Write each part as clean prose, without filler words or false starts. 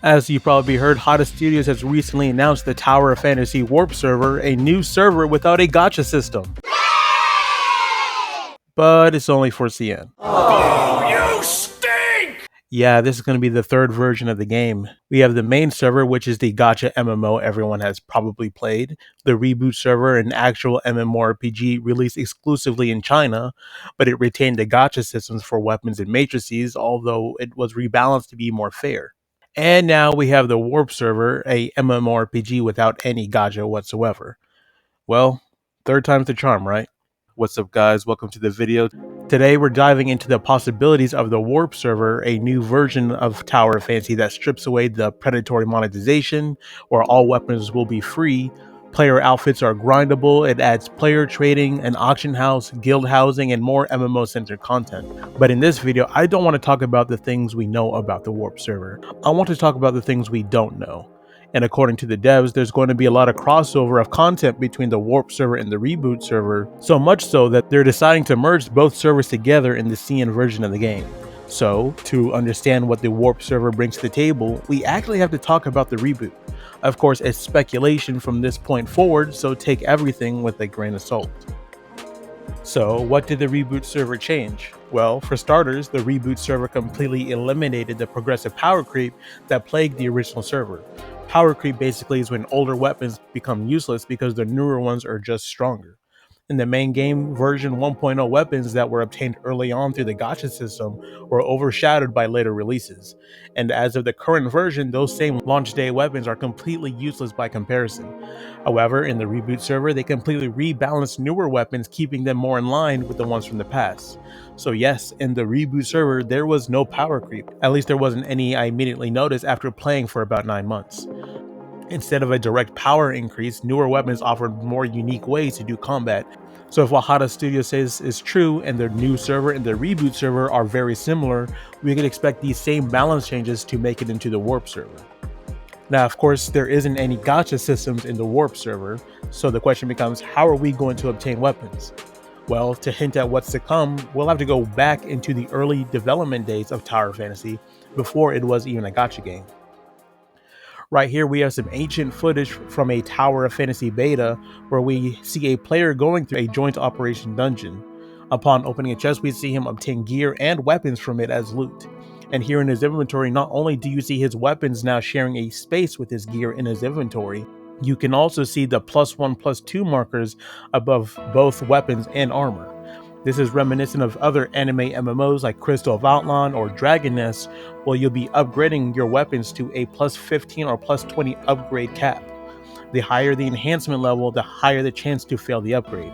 As you probably heard, Hada Studios has recently announced the Tower of Fantasy Warp Server, a new server without a gacha system. But it's only for CN. You stink! Yeah, this is going to be the third version of the game. We have the main server, which is the gacha MMO everyone has probably played, the Reboot Server, an actual MMORPG released exclusively in China, but it retained the gacha systems for weapons and matrices, although it was rebalanced to be more fair. And now we have the Warp Server, a MMORPG without any gacha whatsoever. Well, third time's the charm, right? What's up, guys? Welcome to the video. Today we're diving into the possibilities of the Warp Server, a new version of Tower of Fantasy that strips away the predatory monetization, where all weapons will be free, player outfits are grindable, it adds player trading, an auction house, guild housing, and more MMO-centered content. But in this video, I don't want to talk about the things we know about the Warp Server. I want to talk about the things we don't know. And according to the devs, there's going to be a lot of crossover of content between the Warp server and the Reboot server, so much so that they're deciding to merge both servers together in the CN version of the game. So, to understand what the Warp server brings to the table, we actually have to talk about the Reboot. Of course, it's speculation from this point forward, so take everything with a grain of salt. So, what did the Reboot server change? Well, for starters, the Reboot server completely eliminated the progressive power creep that plagued the original server. Power creep basically is when older weapons become useless because the newer ones are just stronger. In the main game, version 1.0 weapons that were obtained early on through the gacha system were overshadowed by later releases. And as of the current version, those same launch day weapons are completely useless by comparison. However, in the Reboot server, they completely rebalanced newer weapons, keeping them more in line with the ones from the past. So yes, in the Reboot server, there was no power creep. At least there wasn't any I immediately noticed after playing for about 9 months. Instead of a direct power increase, newer weapons offered more unique ways to do combat. So if what Hada Studio says is true and the new server and the Reboot server are very similar, we could expect these same balance changes to make it into the Warp server. Now, of course, there isn't any gacha systems in the Warp server, so the question becomes, how are we going to obtain weapons? Well, to hint at what's to come, we'll have to go back into the early development days of Tower Fantasy, before it was even a gacha game. Right here we have some ancient footage from a Tower of Fantasy beta where we see a player going through a joint operation dungeon. Upon opening a chest, we see him obtain gear and weapons from it as loot. And here in his inventory, not only do you see his weapons now sharing a space with his gear in his inventory, you can also see the +1/+2 markers above both weapons and armor. This is reminiscent of other anime MMOs like Crystal of Outlaw or Dragon Nest, where you'll be upgrading your weapons to a +15 or +20 upgrade cap. The higher the enhancement level, the higher the chance to fail the upgrade.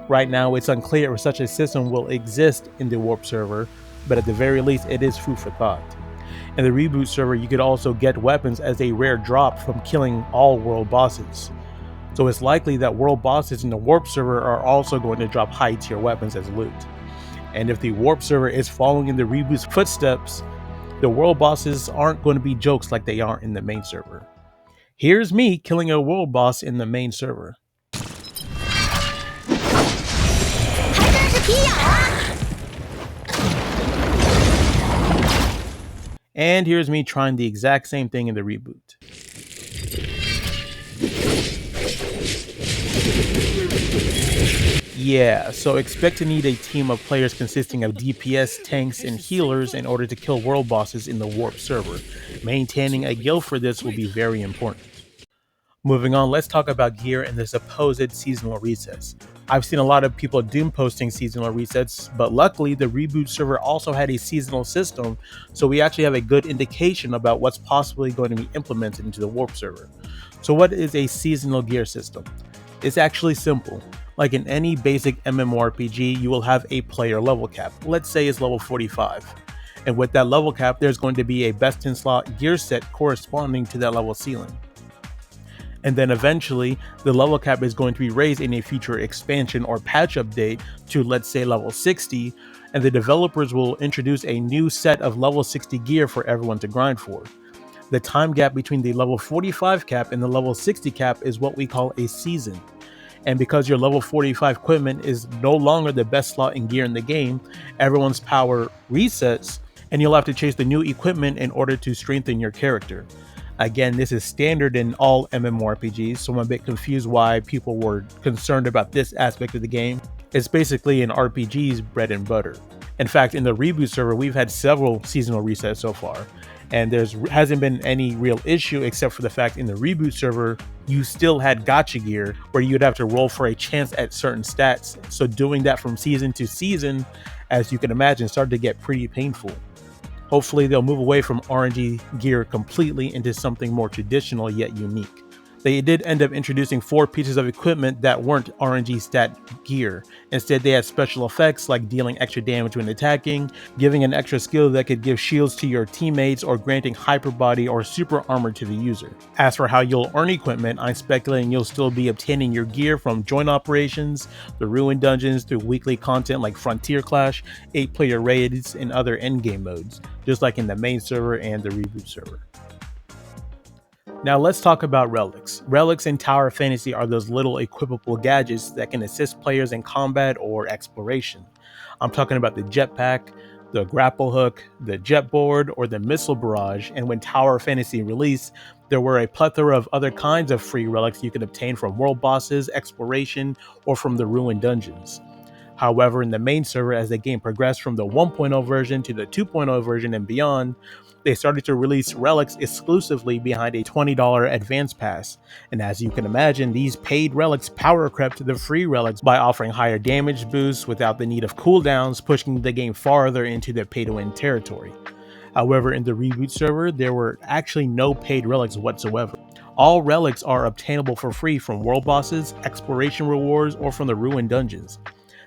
Right now, it's unclear if such a system will exist in the Warp server, but at the very least, it is food for thought. In the Reboot server, you could also get weapons as a rare drop from killing all world bosses. So it's likely that world bosses in the Warp server are also going to drop high tier weapons as loot. And if the Warp server is following in the Reboot's footsteps, the world bosses aren't going to be jokes like they are in the main server. Here's me killing a world boss in the main server. And here's me trying the exact same thing in the Reboot. Yeah, so expect to need a team of players consisting of DPS, tanks, and healers in order to kill world bosses in the Warp server. Maintaining a guild for this will be very important. Moving on, let's talk about gear and the supposed seasonal resets. I've seen a lot of people doom posting seasonal resets, but luckily the Reboot server also had a seasonal system, so we actually have a good indication about what's possibly going to be implemented into the Warp server. So what is a seasonal gear system? It's actually simple. Like in any basic MMORPG, you will have a player level cap. Let's say it's level 45. And with that level cap, there's going to be a best in slot gear set corresponding to that level ceiling. And then eventually, the level cap is going to be raised in a future expansion or patch update to, let's say, level 60, and the developers will introduce a new set of level 60 gear for everyone to grind for. The time gap between the level 45 cap and the level 60 cap is what we call a season. And because your level 45 equipment is no longer the best slot in gear in the game, everyone's power resets, and you'll have to chase the new equipment in order to strengthen your character. Again, this is standard in all MMORPGs, so I'm a bit confused why people were concerned about this aspect of the game. It's basically an RPG's bread and butter. In fact, in the Reboot server, we've had several seasonal resets so far, and there hasn't been any real issue except for the fact in the Reboot server, you still had gacha gear where you'd have to roll for a chance at certain stats. So doing that from season to season, as you can imagine, started to get pretty painful. Hopefully they'll move away from RNG gear completely into something more traditional yet unique. They did end up introducing 4 pieces of equipment that weren't RNG stat gear. Instead, they had special effects like dealing extra damage when attacking, giving an extra skill that could give shields to your teammates, or granting hyper body or super armor to the user. As for how you'll earn equipment, I'm speculating you'll still be obtaining your gear from joint operations, the ruin dungeons, through weekly content like Frontier Clash, 8-player raids, and other endgame modes, just like in the main server and the Reboot server. Now let's talk about Relics. Relics in Tower Fantasy are those little equipable gadgets that can assist players in combat or exploration. I'm talking about the jetpack, the grapple hook, the jet board, or the missile barrage, and when Tower Fantasy released, there were a plethora of other kinds of free relics you could obtain from world bosses, exploration, or from the ruined dungeons. However, in the main server, as the game progressed from the 1.0 version to the 2.0 version and beyond, they started to release relics exclusively behind a $20 advance pass. And as you can imagine, these paid relics power crept the free relics by offering higher damage boosts without the need of cooldowns, pushing the game farther into the pay-to-win territory. However, in the Reboot server, there were actually no paid relics whatsoever. All relics are obtainable for free from world bosses, exploration rewards, or from the ruined dungeons.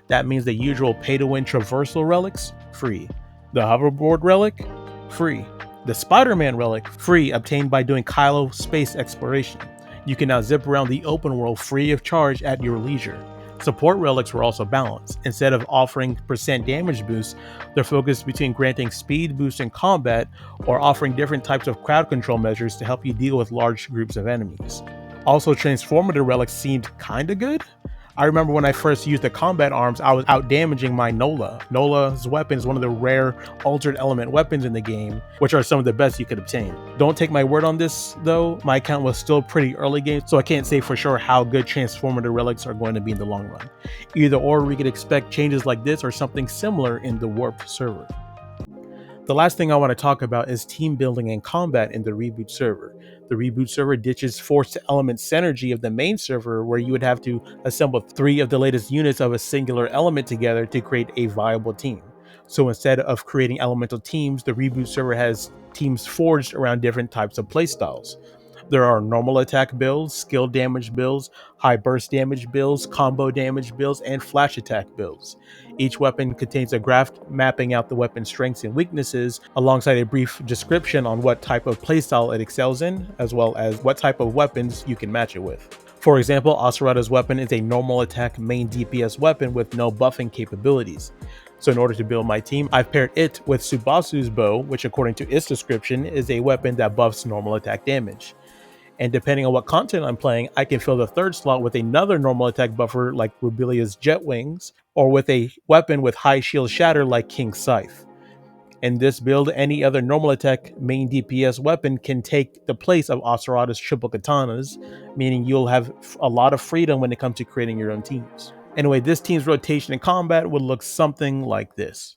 That means the usual pay-to-win traversal relics, free. The hoverboard relic, free. The Spider-Man relic, free, obtained by doing Kylo space exploration. You can now zip around the open world free of charge at your leisure. Support relics were also balanced. Instead of offering % damage boosts, they're focused between granting speed boosts in combat or offering different types of crowd control measures to help you deal with large groups of enemies. Also, transformative relics seemed kinda good. I remember when I first used the combat arms, I was out damaging my Nola. Nola's weapon is one of the rare altered element weapons in the game, which are some of the best you could obtain. Don't take my word on this though, my account was still pretty early game, so I can't say for sure how good transformative relics are going to be in the long run. Either or, we could expect changes like this or something similar in the Warp server. The last thing I want to talk about is team building and combat in the Reboot server. The Reboot server ditches forced element synergy of the main server, where you would have to assemble 3 of the latest units of a singular element together to create a viable team. So instead of creating elemental teams, the Reboot server has teams forged around different types of playstyles. There are normal attack builds, skill damage builds, high burst damage builds, combo damage builds, and flash attack builds. Each weapon contains a graph mapping out the weapon's strengths and weaknesses, alongside a brief description on what type of playstyle it excels in, as well as what type of weapons you can match it with. For example, Asurada's weapon is a normal attack main DPS weapon with no buffing capabilities. So in order to build my team, I've paired it with Tsubasu's bow, which according to its description is a weapon that buffs normal attack damage. And depending on what content I'm playing, I can fill the third slot with another normal attack buffer like Rubilia's Jet Wings, or with a weapon with high shield shatter like King's Scythe. In this build, any other normal attack main DPS weapon can take the place of Asurada's triple katanas, meaning you'll have a lot of freedom when it comes to creating your own teams. Anyway, this team's rotation in combat would look something like this.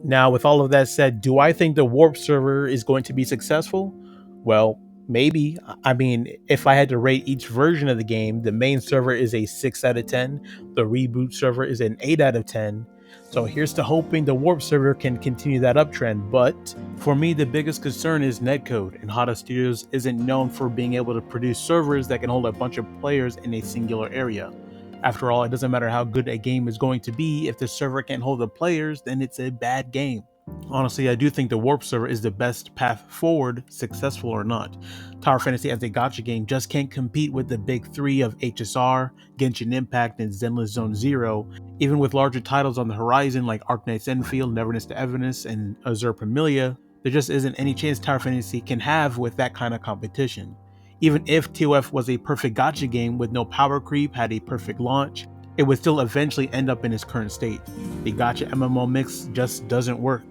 Now, with all of that said, do I think the Warp server is going to be successful? Well, maybe. I mean, if I had to rate each version of the game, the main server is a 6 out of 10, the Reboot server is an 8 out of 10. So here's to hoping the Warp server can continue that uptrend. But for me, the biggest concern is netcode, and Hada Studios isn't known for being able to produce servers that can hold a bunch of players in a singular area. After all, it doesn't matter how good a game is going to be, if the server can't hold the players, then it's a bad game. Honestly, I do think the Warp server is the best path forward, successful or not. Tower Fantasy as a gacha game just can't compete with the big three of HSR, Genshin Impact, and Zenless Zone Zero. Even with larger titles on the horizon like Arknight's Enfield, Neverness to Everness, and Azure Premilia, there just isn't any chance Tower Fantasy can have with that kind of competition. Even if TOF was a perfect gacha game with no power creep, had a perfect launch, it would still eventually end up in its current state. The gacha MMO mix just doesn't work.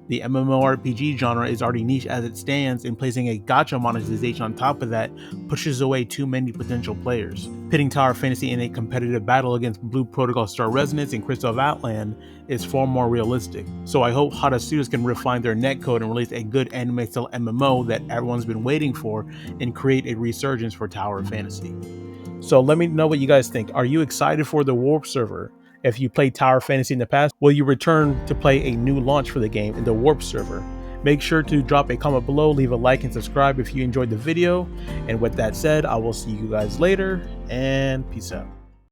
The MMORPG genre is already niche as it stands, and placing a gacha monetization on top of that pushes away too many potential players. Pitting Tower Fantasy in a competitive battle against Blue Protocol Star Resonance and Crystal of Outland is far more realistic. So I hope Hada Studios can refine their netcode and release a good anime-style MMO that everyone's been waiting for and create a resurgence for Tower Fantasy. So let me know what you guys think. Are you excited for the Warp server? If you played Tower Fantasy in the past, will you return to play a new launch for the game in the Warp server? Make sure to drop a comment below, leave a like, and subscribe if you enjoyed the video. And with that said, I will see you guys later, and peace out.